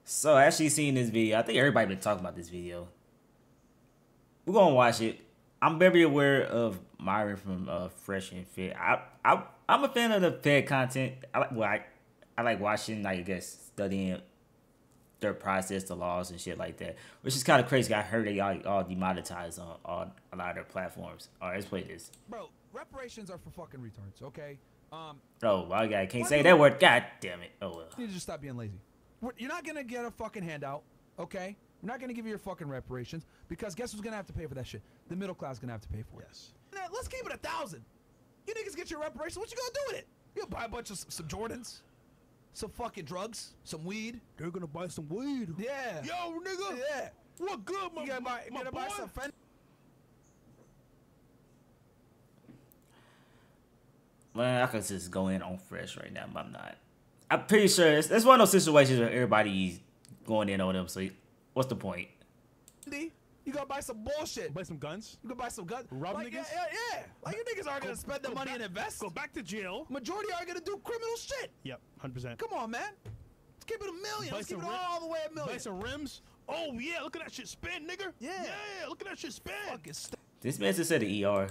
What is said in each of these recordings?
So I actually seen this video. I think everybody been talking about this video. We're gonna watch it. I'm very aware of Myron from Fresh and Fit. I'm a fan of the Fed content. I like watching, like, I guess, studying their process, the laws and shit like that. Which is kind of crazy. I heard they all demonetized on a lot of their platforms. All right, let's play this. Bro, reparations are for fucking retards, okay? Oh, my God, I can't say that word. God damn it. Oh well. You need to just stop being lazy. You're not gonna get a fucking handout, okay? We're not gonna give you your fucking reparations because guess who's gonna have to pay for that shit? The middle class is gonna have to pay for it. Yes. Now, let's keep it 1,000. You niggas get your reparations. What you gonna do with it? You gonna buy a bunch of some Jordans, some fucking drugs, some weed. They're gonna buy some weed. Yeah. Yo, nigga. Yeah. What good, You gotta buy some fentanyl. Man, I could just go in on Fresh right now, but I'm not. I'm pretty sure it's one of those situations where everybody's going in on them. So what's the point? You gotta buy some bullshit. Buy some guns. You can buy some guns. Rob like, niggas? Yeah. Like, you niggas aren't gonna spend the money and invest. Go back to jail. Majority are gonna do criminal shit. Yep, 100%. Come on, man. Let's keep it $1 million. Buy Let's keep it some all the way $1 million. Buy some rims. Oh, yeah, look at that shit spin, nigga. Yeah. Yeah, look at that shit spin. Fucking This man just said the ER.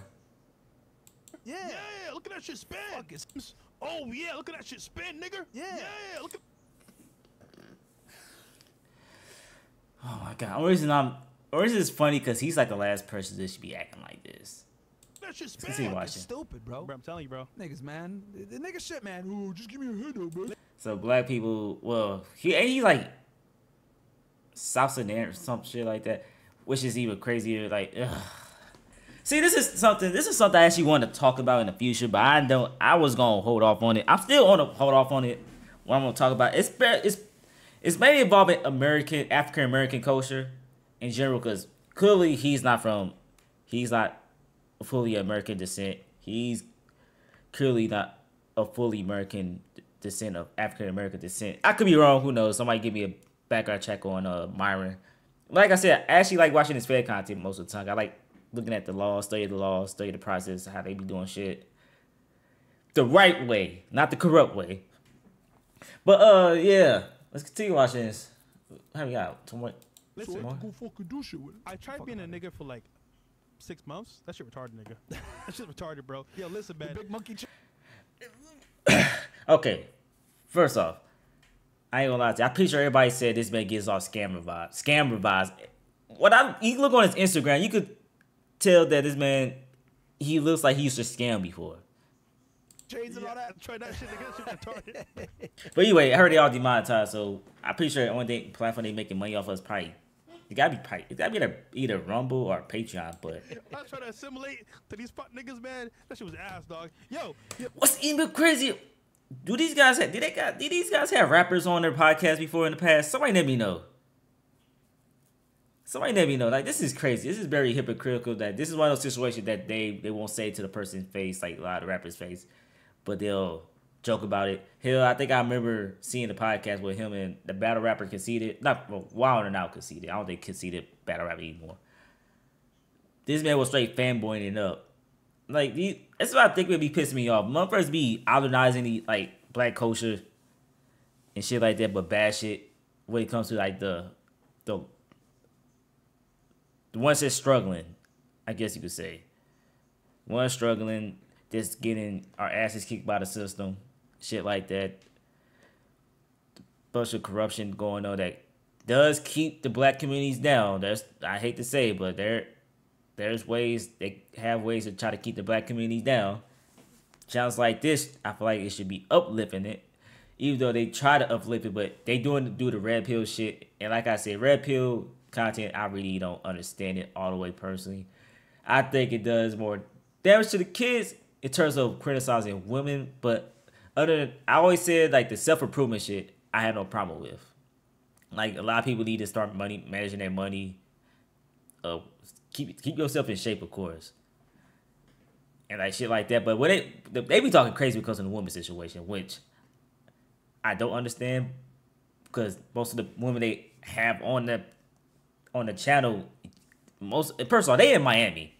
Yeah. Yeah, look at that shit spin. Fucking Oh, yeah, look at that shit spin, nigga. Yeah. Yeah, look at... Oh my God. Or is this funny because he's like the last person that should be acting like this. that shit Let's see spin. watching. Stupid, bro. Bro, I'm telling you, bro. Niggas, man. The nigga shit, man. Ooh, just give me a handout, bro. So black people, well, he like South Sudan or some shit like that, which is even crazier. Like, ugh. See, this is something I actually want to talk about in the future, but I was gonna hold off on it. I'm still gonna hold off on it. What I'm gonna talk about, it's mainly involving African American culture in general, because clearly he's not a fully American descent. He's clearly not a fully American descent of African American descent. I could be wrong. Who knows? Somebody give me a background check on Myron. Like I said, I actually like watching his Fed content most of the time. I like looking at the law, study the process, how they be doing shit the right way, not the corrupt way. But yeah, let's continue watching this. How we got? Listen, more? go fucking do shit with it. I tried being a nigga for like 6 months. That shit retarded, nigga. That shit retarded, bro. Yo, listen, man. Big monkey. Okay, first off, I ain't gonna lie to you. I'm pretty sure everybody said this man gives off scammer vibes. You look on his Instagram, you could tell that this man, he looks like he used to scam before. Shades and all that. Try that shit, nigga. That shit retarded. But anyway, I heard they all demonetized, so I'm pretty sure the only platform they making money off of is probably it gotta be either Rumble or Patreon. But I try to assimilate to these fuck niggas, man. That shit was ass, dog. Yo, what's even crazy? Did these guys have rappers on their podcast before in the past? Somebody let me know. Like, this is crazy. This is very hypocritical. That this is one of those situations that they won't say to the person's face, like a lot of rappers' face, but they'll joke about it. Hell, I think I remember seeing the podcast with him and the battle rapper Conceited. Wild and Out Conceited. I don't think Conceited battle rapper anymore. This man was straight fanboying it up. Like, that's what I think would be pissing me off. Motherfuckers be idolizing the like black culture and shit like that, but bad shit when it comes to like the ones that's struggling, I guess you could say. One struggling, just getting our asses kicked by the system, shit like that. Bunch of corruption going on that does keep the black communities down. I hate to say it, but there's ways, they have ways to try to keep the black communities down. Channels like this, I feel like it should be uplifting it. Even though they try to uplift it, but they do the red pill shit. And like I said, red pill content, I really don't understand it all the way personally. I think it does more damage to the kids in terms of criticizing women, but I always said, like, the self-improvement shit, I have no problem with. Like, a lot of people need to start managing their money. Keep yourself in shape, of course, and like shit like that. But when they be talking crazy because of the woman situation, which I don't understand, because most of the women they have on the channel, first of all, they in Miami.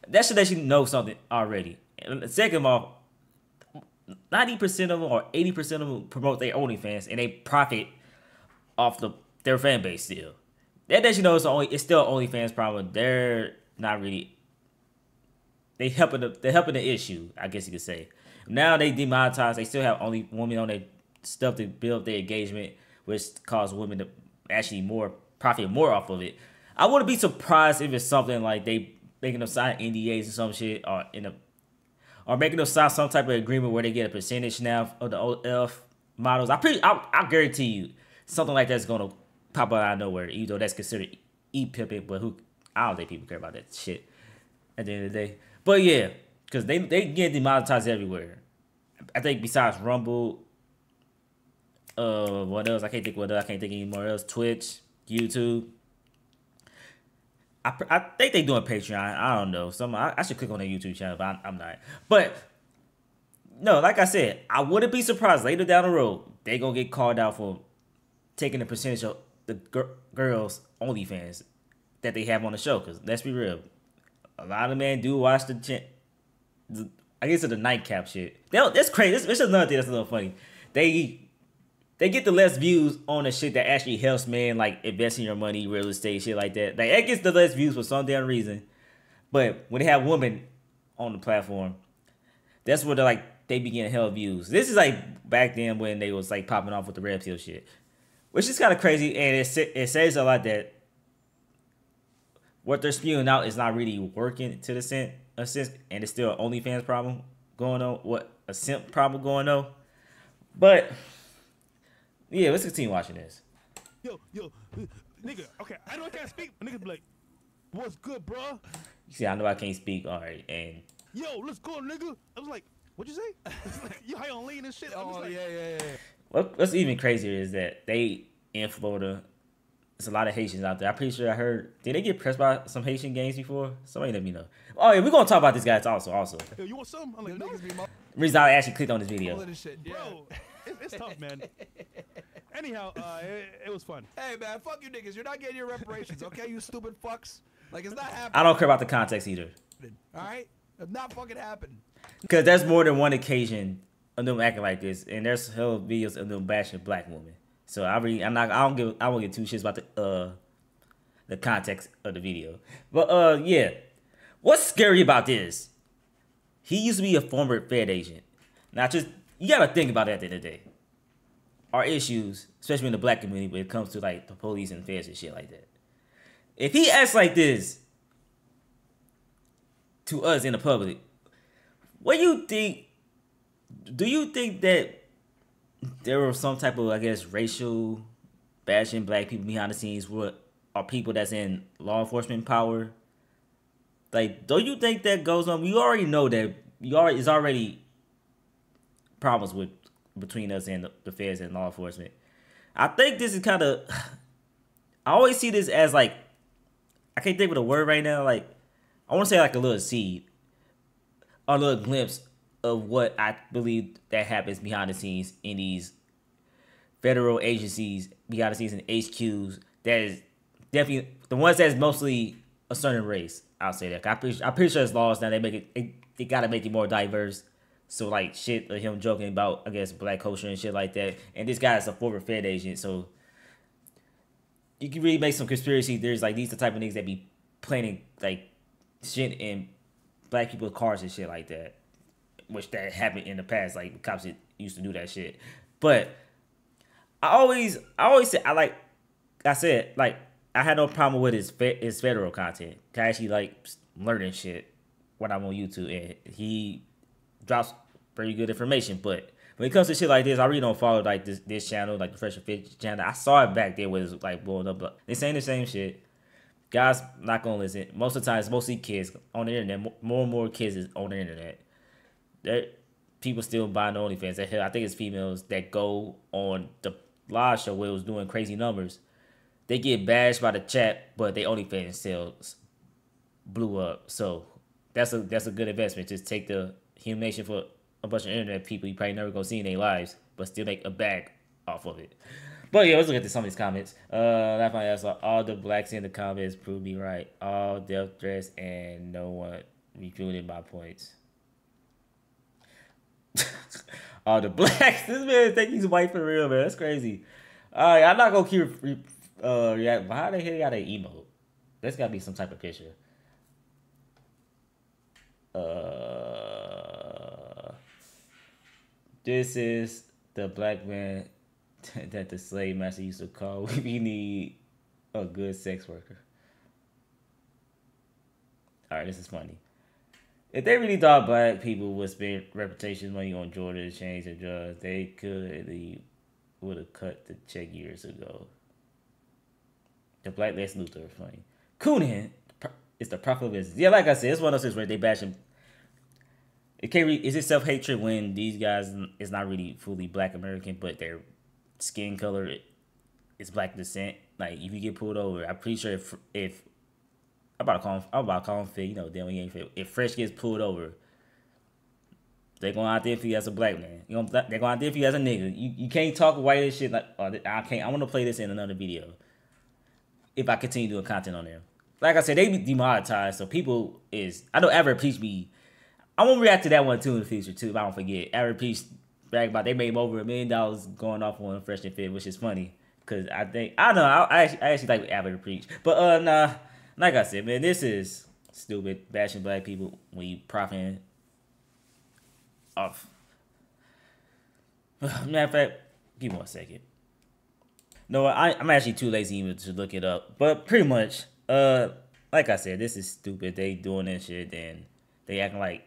That should let you know something already. And second of all, 90% of them or 80% of them promote their OnlyFans and they profit off their fan base still. That lets you know it's still OnlyFans problem. They're not really they're helping the issue, I guess you could say. Now they demonetize. They still have only women on their stuff to build their engagement, which cause women to actually profit more off of it. I wouldn't be surprised if it's something like they making them sign NDAs or some shit, or making them sign some type of agreement where they get a percentage now of the OF models. I guarantee you something like that's gonna pop out of nowhere, even though that's considered pimping. But I don't think people care about that shit at the end of the day. But yeah, because they get demonetized everywhere. I think besides Rumble, what else? I can't think what else. I can't think anymore else. Twitch, YouTube. I think they doing Patreon. I don't know. I should click on their YouTube channel, but I'm not. But no, like I said, I wouldn't be surprised later down the road they gonna get called out for taking a percentage of the girls' OnlyFans that they have on the show. Because let's be real, a lot of men do watch the I guess it's the nightcap shit. That's crazy. This is another thing that's a little funny. They get the less views on the shit that actually helps men, like investing your money, real estate, shit like that. Like, it gets the less views for some damn reason. But when they have women on the platform, that's where they begin hell views. This is like back then when they was like popping off with the red pill shit, which is kind of crazy. And it says a lot that what they're spewing out is not really working to a sense, and it's still an OnlyFans problem going on. A simp problem going on, but. Yeah, let's continue watching this. Yo, nigga, okay, I know I can't speak, but nigga be like, what's good, bro? You see, I know I can't speak, all right, and... Yo, let's go, nigga. I was like, what'd you say? Like, you high on lean and shit? Oh, like, yeah. What's even crazier is that they, in Florida, there's a lot of Haitians out there. I'm pretty sure I heard... Did they get pressed by some Haitian gangs before? Somebody let me know. Oh, yeah, we're going to talk about this guy also. Yo, you want some? I'm like, no. Niggas be reason I actually clicked on this video. this shit, yeah. Bro, it's tough, man. Anyhow, it was fun. Hey, man, fuck you niggas. You're not getting your reparations, okay, you stupid fucks? Like, it's not happening. I don't care about the context either. All right? It's not fucking happening. Because there's more than one occasion of them acting like this, and there's hell videos of them bashing black women. So I won't give two shits about the context of the video. But yeah. What's scary about this? He used to be a former Fed agent. Now you gotta think about it at the end of the day. Our issues, especially in the black community, when it comes to like the police and feds and shit like that. If he acts like this to us in the public, what do you think? Do you think that there was some type of, I guess, racial bashing black people behind the scenes? What are people that's in law enforcement power? Like, don't you think that goes on? You already know that it's already problems between us and the feds and law enforcement. I think this is kind of... I always see this as like... I can't think of the word right now. Like, I want to say like a little seed. Or a little glimpse of what I believe that happens behind the scenes in these federal agencies, behind the scenes in HQs. That is definitely... The ones that's mostly a certain race. I'll say that. I'm pretty sure it's laws now. They gotta make it more diverse. So like shit of him joking about, I guess, black culture and shit like that. And this guy is a former Fed agent, so you can really make some conspiracy theories. Like, these the type of niggas that be planning like shit in black people's cars and shit like that, which that happened in the past. Like, cops used to do that shit. But I always say I had no problem with his federal content. I actually like learning shit when I'm on YouTube, and he drops pretty good information. But when it comes to shit like this, I really don't follow like this channel, like the Fresh and Fit channel. I saw it back then when it was like blowing up, but they saying the same shit. Guys not gonna listen. Most of the time, it's mostly kids on the internet. More and more kids is on the internet. People still buying the OnlyFans. Hell, I think it's females that go on the live show where it was doing crazy numbers. They get bashed by the chat, but they OnlyFans sales blew up. So that's a good investment. Just take the humiliation for a bunch of internet people you probably never gonna see in their lives, but still make a bag off of it. But yeah, let's look at some of these comments. Last one, I saw all the blacks in the comments prove me right. All death threats and no one refuting my points. All the blacks. This man think he's white for real, man. That's crazy. Alright, I'm not gonna keep yeah, but how the hell you got an emote? There's gotta be some type of picture. This is the black man that the slave master used to call we need a good sex worker. Alright, this is funny. If they really thought black people would spend reputation money on Jordan, chains, and drugs, they would have cut the check years ago. The black Lex Luthor, funny. Coonan is the prophet of business. Yeah, like I said, it's one of those things where they bash him. Is it self hatred when these guys is not really fully black American, but their skin color is black descent? Like if you get pulled over, I'm pretty sure if I'm about to call him fit, you know, damn he ain't fit. If Fresh gets pulled over, they're gonna identify you as a black man. They're gonna identify you as a nigga. You can't talk white as shit like I can't. I want to play this in another video. If I continue doing content on there, like I said, they be demonetized. So people I know Average Peach be. I won't react to that one too in the future too. If I don't forget, Average Peach brag about they made over $1 million going off on Fresh and Fit, which is funny because I don't know. I actually like Average Peach, but nah. Like I said, man, this is stupid bashing black people when you profiting off. Matter of fact, give me 1 second. No, I'm actually too lazy even to look it up. But pretty much, like I said, this is stupid. They doing this shit and they acting like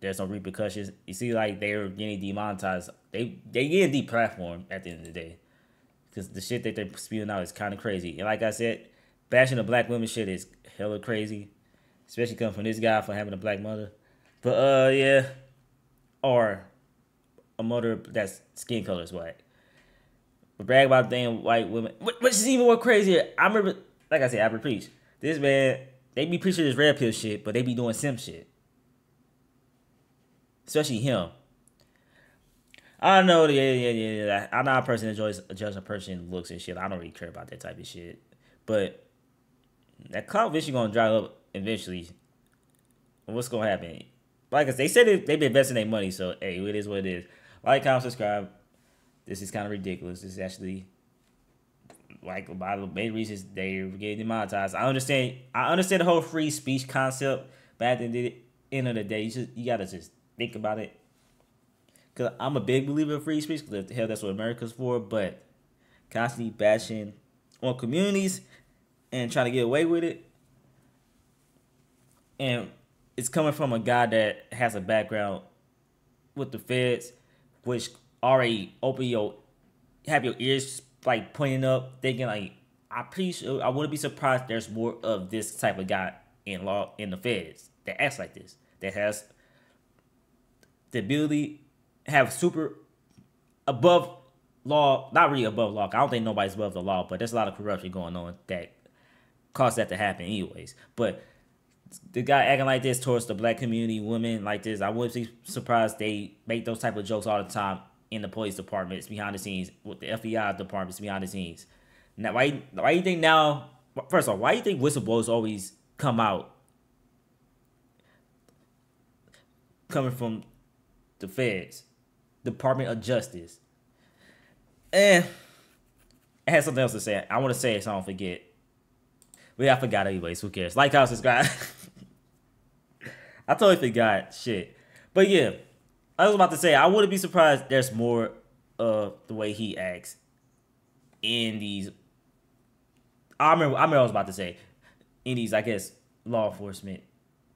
there's no repercussions. You see, like they're getting demonetized. They getting deplatformed at the end of the day because the shit that they're spewing out is kind of crazy. And like I said, bashing the black women shit is hella crazy, especially coming from this guy for having a black mother. But yeah, or a mother that's skin color is white. But brag about damn white women, which is even more crazier. I remember, like I said, I preach this man. They be preaching this red pill shit, but they be doing simp shit. Especially him. I know, yeah. I'm not a person that judge a person looks and shit. I don't really care about that type of shit. But that clout vision gonna dry up eventually. What's gonna happen? Like I said, they said they've been investing their money, so hey, it is what it is. Like, comment, subscribe. This is kind of ridiculous. This is actually like by the main reasons they're getting demonetized. I understand the whole free speech concept, but at the end of the day, you gotta just think about it. Cause I'm a big believer in free speech. Cause the hell, that's what America's for. But constantly bashing on communities and trying to get away with it, and it's coming from a guy that has a background with the feds, which already have your ears like pointing up, thinking like I wouldn't be surprised there's more of this type of guy in the feds that acts like this, that has the ability have super above law, not really above law. I don't think nobody's above the law, but there's a lot of corruption going on that caused that to happen anyways. But the guy acting like this towards the black community, women like this, I wouldn't be surprised they make those type of jokes all the time in the police departments, behind the scenes, with the FBI departments, behind the scenes. Now, why you think now, first of all, why do you think whistleblowers always come out coming from the feds, Department of Justice? And I had something else to say. I want to say it so I don't forget. But I forgot anyways. Who cares? Like, comment, subscribe. I totally forgot. Shit. But yeah, I was about to say, I wouldn't be surprised there's more of the way he acts in these. I remember I was about to say, in these, I guess, law enforcement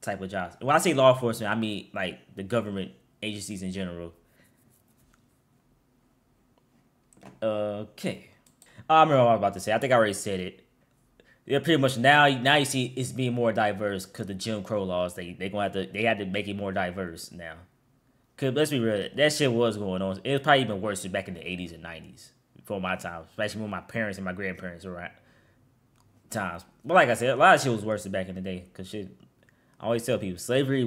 type of jobs. When I say law enforcement, I mean like the government agencies in general. Okay. I remember what I was about to say. I think I already said it. Yeah, pretty much now you see it's being more diverse because the Jim Crow laws, they had to make it more diverse now. Cause let's be real, that shit was going on. It was probably even worse back in the 80s and 90s before my time, especially when my parents and my grandparents were at times. But like I said, a lot of shit was worse back in the day. Cause shit, I always tell people, slavery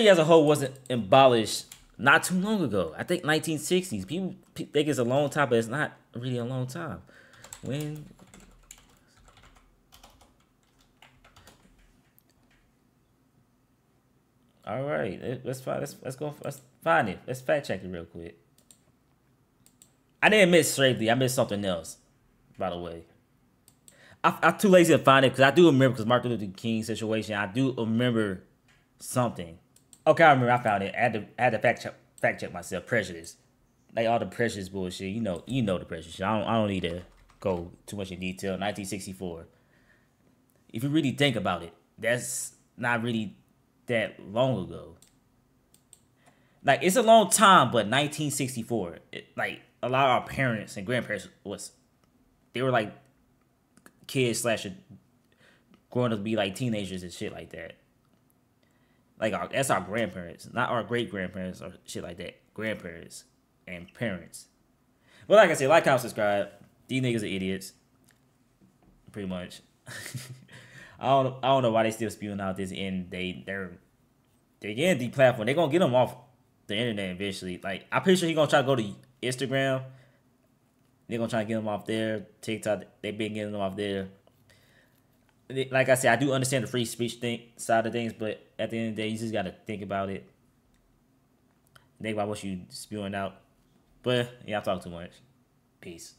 as a whole wasn't abolished not too long ago. I think 1960s. People think it's a long time, but it's not really a long time. When? All right, let's go. Let's find it. Let's fact check it real quick. I didn't miss slavery. I missed something else. By the way, I'm too lazy to find it because I do remember because Martin Luther King situation. I do remember something. Okay, I remember. I found it. I had to fact check myself. Prejudice, like all the prejudice bullshit. You know the prejudice. I don't need to go too much in detail. 1964. If you really think about it, that's not really that long ago. Like it's a long time, but 1964. Like a lot of our parents and grandparents they were like kids slash growing up to be like teenagers and shit like that. Like that's our grandparents, not our great grandparents or shit like that. Grandparents and parents. But like I said, like, comment, subscribe. These niggas are idiots. Pretty much. I don't know why they still spewing out this and they're getting deplatformed. They're gonna get them off the internet eventually. Like I'm pretty sure he's gonna try to go to Instagram. They're gonna try to get them off there. TikTok, they've been getting them off there. Like I said, I do understand the free speech side of things, but at the end of the day, you just gotta think about it. Think about what you spewing out. But yeah, I talk too much. Peace.